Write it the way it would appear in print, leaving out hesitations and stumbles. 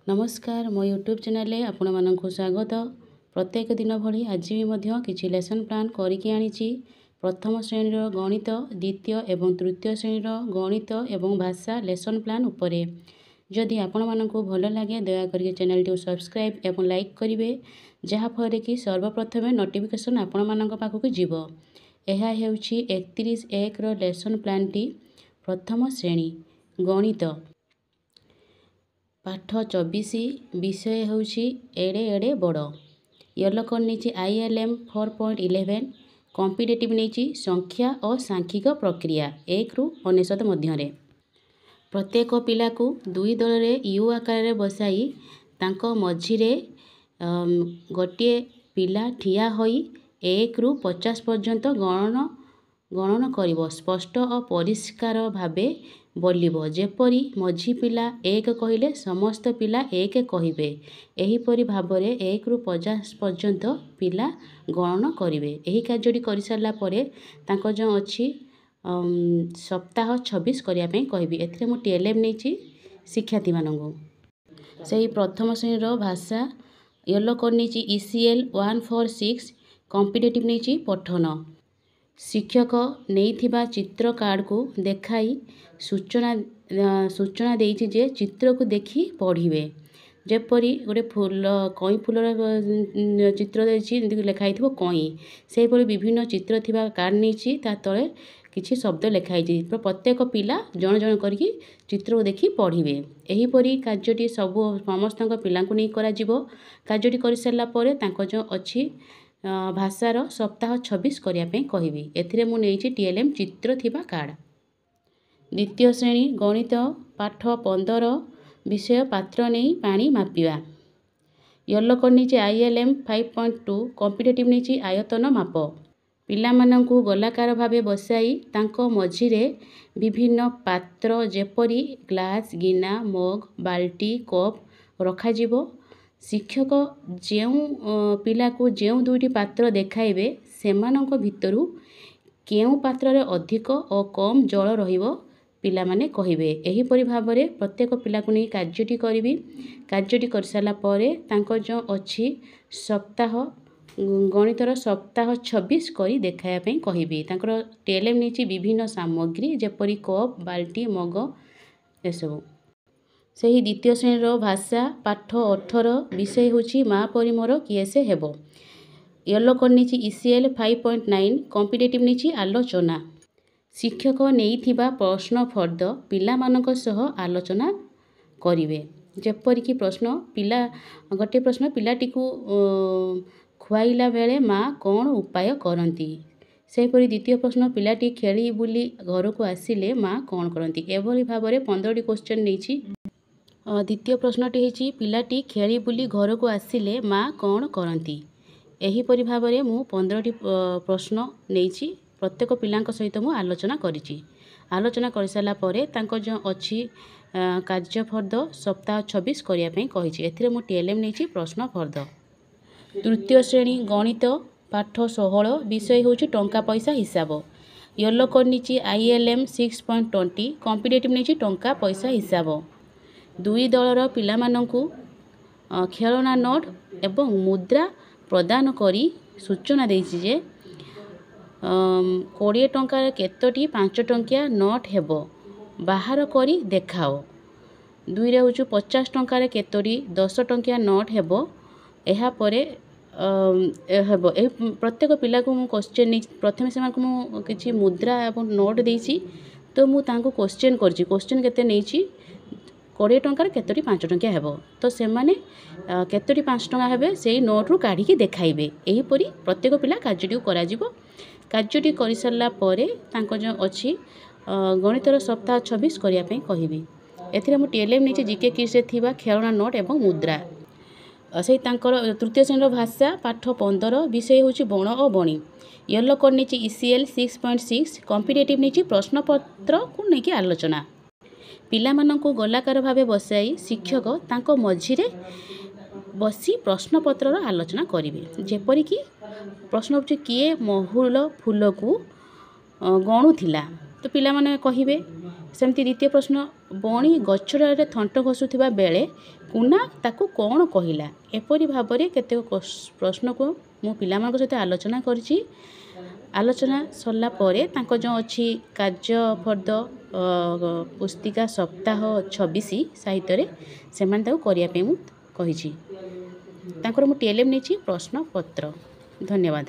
नमस्कार मो YouTube channel आपण मानक स्वागत। प्रत्येक दिन भली आज भी किसी लेसन प्लान करके आनी। प्रथम श्रेणी गणित, द्वितीय एवं तृतीय श्रेणी गणित एवं भाषा लेसन प्लान उपरे। जदि आपण मानक भल लगे दयाकोरी चैनल टी सब्सक्राइब एवं लाइक करेंगे, जहाँफल कि सर्वप्रथम नोटिफिकेशन आपण मानक पाखक जीव। यह हेउछि 31(1) लेसन प्लान टी। प्रथम श्रेणी गणित पाठ 24 विषय होउछि एड़े एड़े बड़। यलकन नीचे ILM 4.11 कॉम्पिटिटिव नीचे संख्या और सांख्यिक प्रक्रिया 1 ରୁ 99 मध्य। प्रत्येक पिला को दुई दल रे यू आकार रे बसाई तांको मझिरे गोटे पिला ठिया होई 1 ରୁ 50 पर्यंत गणन करिवो। स्पष्ट और परिष्कार भावे बोलिबो। जेपरी मझी पिला 1 कहिले समस्त पिला 1 कहिबे। एहीपरि भावरे 1 ରୁ 50 पर्यंत पिला गणन करिवे। एही कार्यटी करि सारला परे तांको जो अछि सप्ताह 26 करिया पे कहबी। एथिरे मु TLM नेछि शिक्षार्थी मानंगो। सेही प्रथम श्रेणी भाषा येलो करनीची ECL 146 कॉम्पिटिटिव नेछि पठन। शिक्षक नहीं चित्र कार्ड को देखाई सूचना देइछि जे चित्र को देखी पढ़िबे। जेपरी गोटे फूल कई फूलर चित्र देछि लिखाई थिबो कई, सेही परि विभिन्न चित्र थिबा कार्ड नेछि ता तळे किछि शब्द लिखाई। प्रत्येक पिला जण जण करके चित्र को देखी पढ़िबे। एही परि कार्यटी सब समस्त पिला को नहीं करा जिवो। कार्यटी करि सारला परे तांको जो अछि भाषार सप्ताह 26 करिया पे कहबी। एथिरे मु नेछि TLM चित्र थिबा कार्ड। द्वितीय श्रेणी गणित पाठ 15 विषय पात्र नहीं पानी मापिवा। येलो करनीचे ILM 5.2 कॉम्पिटिटिव नेछि आयतन माप। पिला मानंकु गोलाकार भावे बसाई तांको मझिरे विभिन्न पात्र जेपरी ग्लास, गिना, मग, बाल्टी, कप रखा जिवो। शिक्षक जेउ पिला को जेउ दुईटी पात्र देखाइबे सेमानंको भितरु केउ पात्र रे अधिक और कम जल रहिबो पिला माने कहिबे। एही परि भाबरे प्रत्येक पिला को नै कार्यटी करबी। कार्यटी कर साला परे तांको जो अछि सप्ताह गणितर सप्ताह 26 करी देखाया पे कहिबी। तांकर TLM नीची विभिन्न सामग्री जेपरी कप, बाल्टी, मग एसबु। सेही द्वितीय श्रेणी भाषा पाठ 18 विषय होछि मा परि मोर किए से हेबो। येलो करनीची ECL 5.9 कॉम्पिटिटिव नीची आलोचना। शिक्षक नेइथिबा प्रश्न फर्द पिला मानक सह आलोचना करिवे। जेपरि कि प्रश्न पिला गोटे प्रश्न पिलाटी को खुआइला बेले माँ कौन उपाय करती। सेहीपरि द्वितीय प्रश्न पिलाटी खेली बुली घर को आसिले माँ कौन करती। एभली भाव में 15टी क्वेश्चन नहीं। द्वितीय प्रश्नटी होछि पिलाटी खेली बुली घर को आसिले माँ कौन करती। एहीपरि भाव में मु 15टी प्रश्न नहीं प्रत्येक पिलांक सहित मु आलोचना करिछि। आलोचना कर सारा परे तांको जो अछि कार्यफर्द सप्ताह 26 करिया पे कहिछि। एथिरे मु TLM नहीं प्रश्न फर्द। तृतीय श्रेणी गणित पाठ 16 विषय होछि टंका पैसा हिसाब। येलो करनीची ILM 6.20 कॉम्पिटिटिव नहीं टंका पैसा हिसाब। दुई दलर पिला मानंकु खेलना नोट एवं मुद्रा प्रदान करी सूचना देछि जे 20 टंकार केतोटी 5 टंकिया नोट हेबो बाहर करी देखाओ। दुई रे होछु 50 टंकार केतोटी 10 टंकिया नोट हेबो एहा परे हेबो। प्रत्येक पिला को मु क्वेश्चन प्रथम से मु किछि मुद्रा एवं नोट देछि तो मु तांको क्वेश्चन करछि। क्वेश्चन केते नेछि 20 टंकार केतोटी 5 टंकिया हेबो तो से माने केतोटी 5 टंका हेबे सेही नोट रु काढी के देखाइबे। एही परी प्रत्येक पिला कार्यटी करा जिवो। कार्यटी करि सारला परे तांको जो अछि गणितर सप्ताह 26 करिया पे कहिबी। एथिरे मु TLM नीचे जीके किस रे थिबा खेलना नोट एवं मुद्रा। से तांकर तृतीय श्रेणी भाषा पाठ 15 विषय होछि बण और बणी। येलो करनीची ECL 6.6 कॉम्पिटिटिव नीचे प्रश्नपत्र को नेकी आलोचना। पिला मानंको गोलाकार भावे बसाई शिक्षक तांको मझिरे बसी प्रश्नपत्र आलोचना करिवे। जेपरि कि प्रश्न होछि किए महुल फूल को गणुथिला तो पिला माने कहिबे। सेमती द्वितीय प्रश्न बणी गछरे थंट घसुथिबा बेले କୁନା ତାକୁ କ'ଣ କହିଲା। ଏପରି ଭାବରେ କେତେକ ପ୍ରଶ୍ନକୁ ମୁଁ ପିଲାମାନଙ୍କ ସହିତ ଆଲୋଚନା କରିଛି। ଆଲୋଚନା ସରିଲା ପରେ ତାଙ୍କ ଯେଉଁ ଅଛି କାର୍ଯ୍ୟଫର୍ଦ୍ଦ ପୁସ୍ତିକା ସପ୍ତାହ 26 ସାହିତ୍ୟରେ ସେମାନେ ତାକୁ କରିବା ପାଇଁ ମୁଁ କହିଛି। ତାଙ୍କର ମୁଁ TLM ନେଇଛି ପ୍ରଶ୍ନପତ୍ର। ଧନ୍ୟବାଦ।